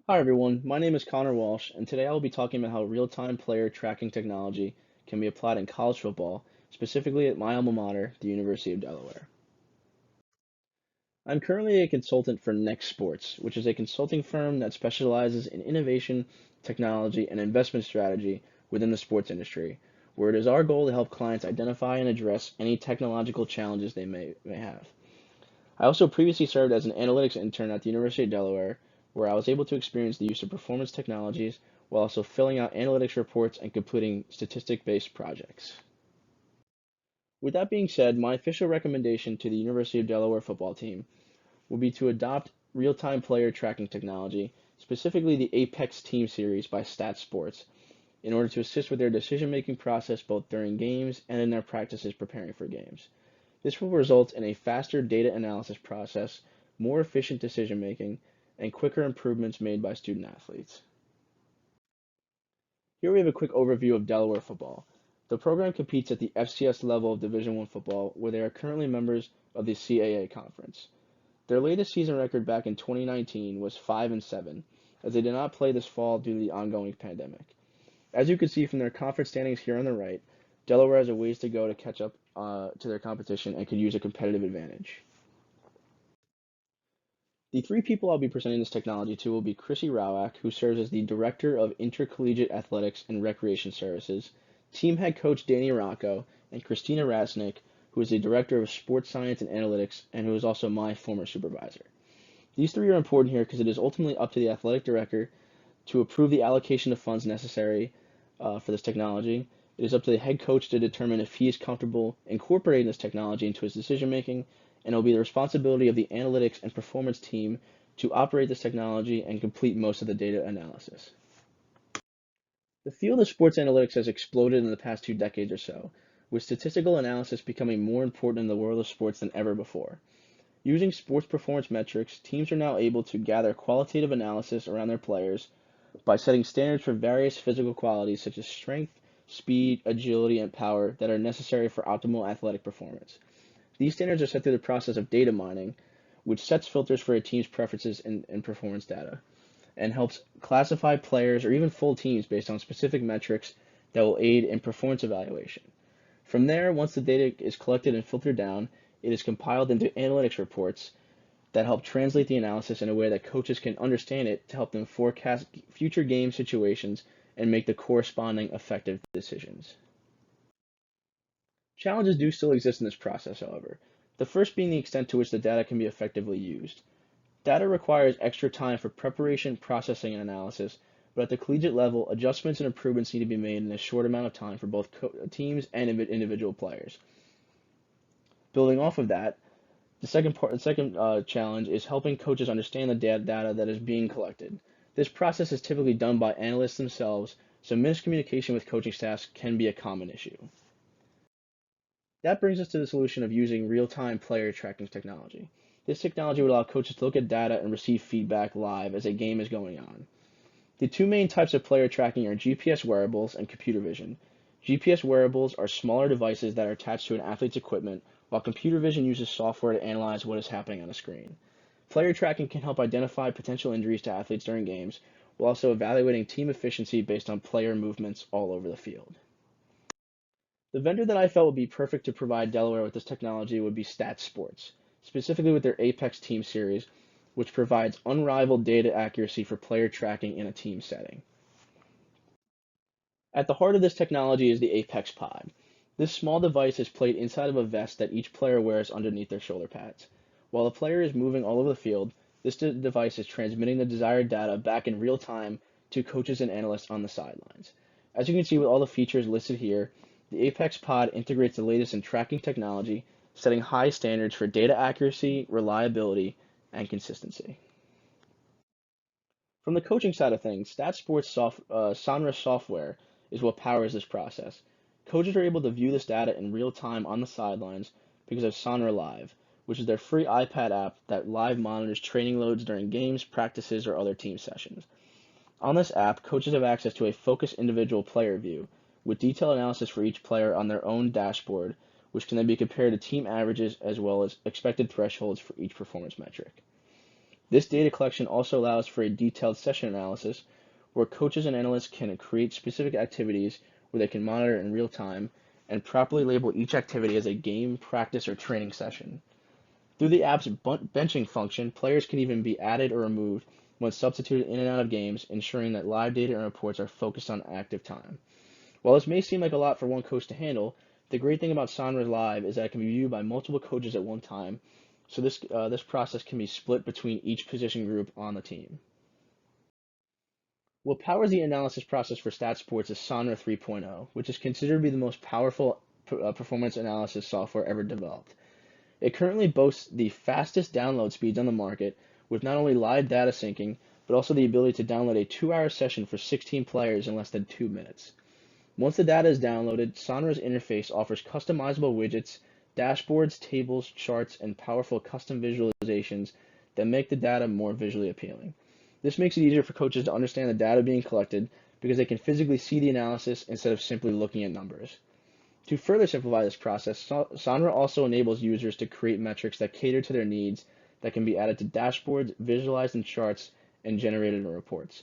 Hi everyone, my name is Connor Walsh, and today I will be talking about how real-time player tracking technology can be applied in college football, specifically at my alma mater, the University of Delaware. I'm currently a consultant for Next Sports, which is a consulting firm that specializes in innovation, technology, and investment strategy within the sports industry, where it is our goal to help clients identify and address any technological challenges they may have. I also previously served as an analytics intern at the University of Delaware, where I was able to experience the use of performance technologies while also filling out analytics reports and completing statistic-based projects. With that being said, my official recommendation to the University of Delaware football team would be to adopt real-time player tracking technology, specifically the Apex Team Series by Stat Sports, in order to assist with their decision-making process both during games and in their practices preparing for games. This will result in a faster data analysis process, more efficient decision making, and quicker improvements made by student athletes. Here we have a quick overview of Delaware football. The program competes at the FCS level of Division I football, where they are currently members of the CAA conference. Their latest season record back in 2019 was 5-7, as they did not play this fall due to the ongoing pandemic. As you can see from their conference standings here on the right, Delaware has a ways to go to catch up to their competition and could use a competitive advantage. The three people I'll be presenting this technology to will be Chrissy Rowak, who serves as the Director of Intercollegiate Athletics and Recreation Services, Team Head Coach Danny Rocco, and Christina Rasnick, who is the Director of Sports Science and Analytics and who is also my former supervisor. These three are important here because it is ultimately up to the athletic director to approve the allocation of funds necessary for this technology. It is up to the head coach to determine if he is comfortable incorporating this technology into his decision making, and it will be the responsibility of the analytics and performance team to operate this technology and complete most of the data analysis. The field of sports analytics has exploded in the past 2 decades or so, with statistical analysis becoming more important in the world of sports than ever before. Using sports performance metrics, teams are now able to gather qualitative analysis around their players by setting standards for various physical qualities such as strength, speed, agility, and power that are necessary for optimal athletic performance. These standards are set through the process of data mining, which sets filters for a team's preferences in performance data and helps classify players or even full teams based on specific metrics that will aid in performance evaluation. From there, once the data is collected and filtered down, it is compiled into analytics reports that help translate the analysis in a way that coaches can understand it to help them forecast future game situations and make the corresponding effective decisions. Challenges do still exist in this process, however. The first being the extent to which the data can be effectively used. Data requires extra time for preparation, processing, and analysis, but at the collegiate level, adjustments and improvements need to be made in a short amount of time for both teams and individual players. Building off of that, the second challenge is helping coaches understand the data that is being collected. This process is typically done by analysts themselves, so miscommunication with coaching staffs can be a common issue. That brings us to the solution of using real-time player tracking technology. This technology would allow coaches to look at data and receive feedback live as a game is going on. The two main types of player tracking are GPS wearables and computer vision. GPS wearables are smaller devices that are attached to an athlete's equipment, while computer vision uses software to analyze what is happening on a screen. Player tracking can help identify potential injuries to athletes during games, while also evaluating team efficiency based on player movements all over the field. The vendor that I felt would be perfect to provide Delaware with this technology would be Stat Sports, specifically with their Apex Team Series, which provides unrivaled data accuracy for player tracking in a team setting. At the heart of this technology is the Apex Pod. This small device is placed inside of a vest that each player wears underneath their shoulder pads. While the player is moving all over the field, this device is transmitting the desired data back in real time to coaches and analysts on the sidelines. As you can see with all the features listed here, the Apex Pod integrates the latest in tracking technology, setting high standards for data accuracy, reliability, and consistency. From the coaching side of things, Sonra software is what powers this process. Coaches are able to view this data in real time on the sidelines because of Sonra Live, which is their free iPad app that live monitors training loads during games, practices, or other team sessions. On this app, coaches have access to a focused individual player view with detailed analysis for each player on their own dashboard, which can then be compared to team averages as well as expected thresholds for each performance metric. This data collection also allows for a detailed session analysis where coaches and analysts can create specific activities where they can monitor in real time and properly label each activity as a game, practice, or training session. Through the app's benching function, players can even be added or removed when substituted in and out of games, ensuring that live data and reports are focused on active time. While this may seem like a lot for one coach to handle, the great thing about Sonra Live is that it can be viewed by multiple coaches at one time, so this process can be split between each position group on the team. What powers the analysis process for stat sports is Sonra 3.0, which is considered to be the most powerful performance analysis software ever developed. It currently boasts the fastest download speeds on the market, with not only live data syncing, but also the ability to download a 2-hour session for 16 players in less than 2 minutes. Once the data is downloaded, Sonra's interface offers customizable widgets, dashboards, tables, charts, and powerful custom visualizations that make the data more visually appealing. This makes it easier for coaches to understand the data being collected because they can physically see the analysis instead of simply looking at numbers. To further simplify this process, Sonra also enables users to create metrics that cater to their needs that can be added to dashboards, visualized in charts, and generated in reports.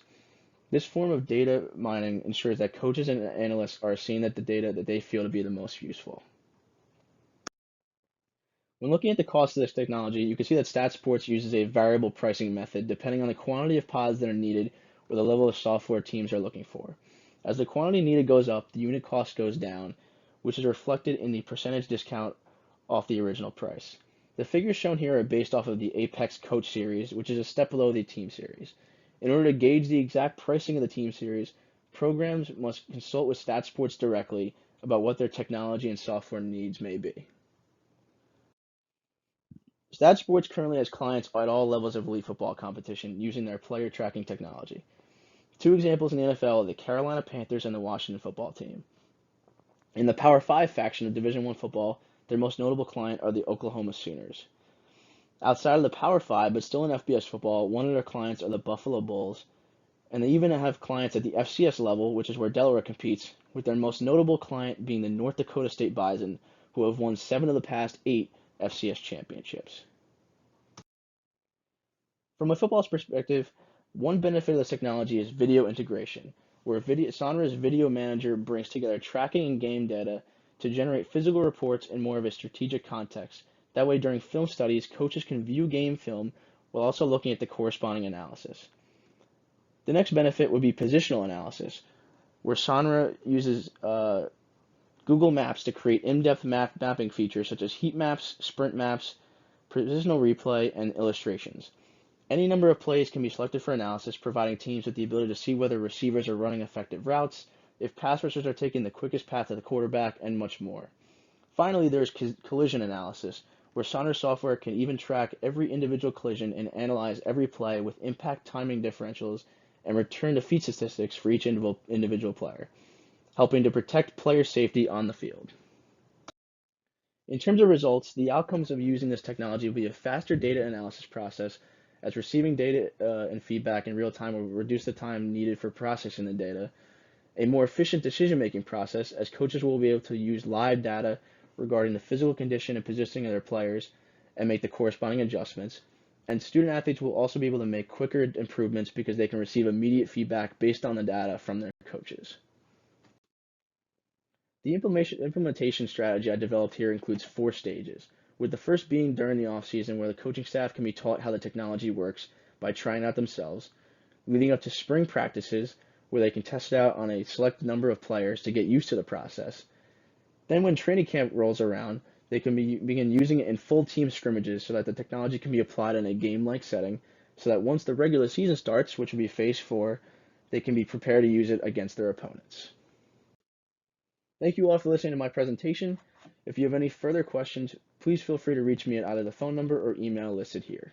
This form of data mining ensures that coaches and analysts are seeing the data that they feel to be the most useful. When looking at the cost of this technology, you can see that StatSports uses a variable pricing method depending on the quantity of pods that are needed or the level of software teams are looking for. As the quantity needed goes up, the unit cost goes down, which is reflected in the percentage discount off the original price. The figures shown here are based off of the Apex Coach Series, which is a step below the Team Series. In order to gauge the exact pricing of the Team Series, programs must consult with StatSports directly about what their technology and software needs may be. StatSports currently has clients at all levels of elite football competition using their player tracking technology. Two examples in the NFL are the Carolina Panthers and the Washington football team. In the Power 5 faction of Division I football, their most notable client are the Oklahoma Sooners. Outside of the Power 5, but still in FBS football, one of their clients are the Buffalo Bulls, and they even have clients at the FCS level, which is where Delaware competes, with their most notable client being the North Dakota State Bison, who have won 7 of the past 8 FCS championships. From a football's perspective, one benefit of this technology is video integration, where Sonra's Video Manager brings together tracking and game data to generate physical reports in more of a strategic context. That way, during film studies, coaches can view game film while also looking at the corresponding analysis. The next benefit would be positional analysis, where Sonra uses Google Maps to create in-depth mapping features such as heat maps, sprint maps, positional replay, and illustrations. Any number of plays can be selected for analysis, providing teams with the ability to see whether receivers are running effective routes, if pass rushers are taking the quickest path to the quarterback, and much more. Finally, there is collision analysis, where Sonra software can even track every individual collision and analyze every play with impact timing differentials and return defeat statistics for each individual player, helping to protect player safety on the field. In terms of results, the outcomes of using this technology will be a faster data analysis process, as receiving data and feedback in real time will reduce the time needed for processing the data, a more efficient decision-making process, as coaches will be able to use live data regarding the physical condition and positioning of their players and make the corresponding adjustments, and student athletes will also be able to make quicker improvements because they can receive immediate feedback based on the data from their coaches. The implementation strategy I developed here includes 4 stages, with the first being during the off-season, where the coaching staff can be taught how the technology works by trying out themselves, leading up to spring practices, where they can test it out on a select number of players to get used to the process. Then when training camp rolls around, they can begin using it in full team scrimmages so that the technology can be applied in a game-like setting, so that once the regular season starts, which will be phase 4, they can be prepared to use it against their opponents. Thank you all for listening to my presentation. If you have any further questions, please feel free to reach me at either the phone number or email listed here.